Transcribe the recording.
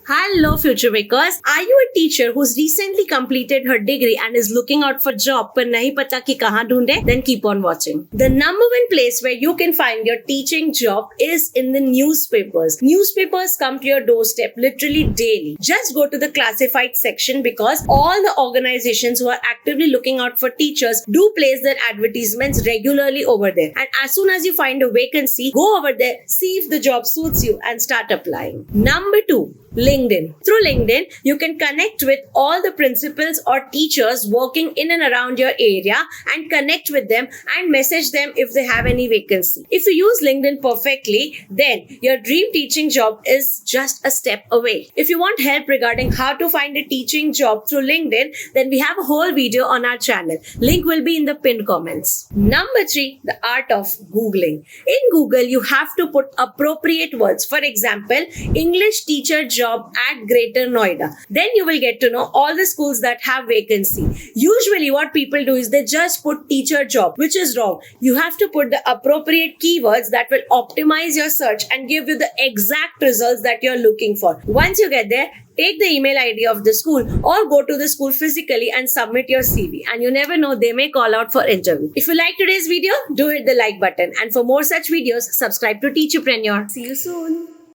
Hello, future makers. Are you a teacher who's recently completed her degree and is looking out for job पर नहीं पता कि कहाँ ढूंढे? Then keep on watching. The number one place where you can find your teaching job is in the newspapers. Newspapers come to your doorstep literally daily. Just go to the classified section because all the organizations who are actively looking out for teachers do place their advertisements regularly over there. And as soon as you find a vacancy, go over there, see if the job suits you and start applying. Number two, LinkedIn. Through LinkedIn, you can connect with all the principals or teachers working in and around your area and connect with them and message them if they have any vacancy. If you use LinkedIn perfectly, then your dream teaching job is just a step away. If you want help regarding how to find a teaching job through LinkedIn, then we have a whole video on our channel. Link will be in the pinned comments. Number three, the art of Googling. In Google, you have to put appropriate words. For example, English teacher job at Greater Noida. Then you will get to know all the schools that have vacancy. Usually what people do is they just put teacher job, which is wrong. You have to put the appropriate keywords that will optimize your search and give you the exact results that you're looking for. Once you get there, take the email ID of the school or go to the school physically and submit your CV. And you never know, they may call out for interview. If you like today's video, do hit the like button. And for more such videos, subscribe to Teacherpreneur. See you soon.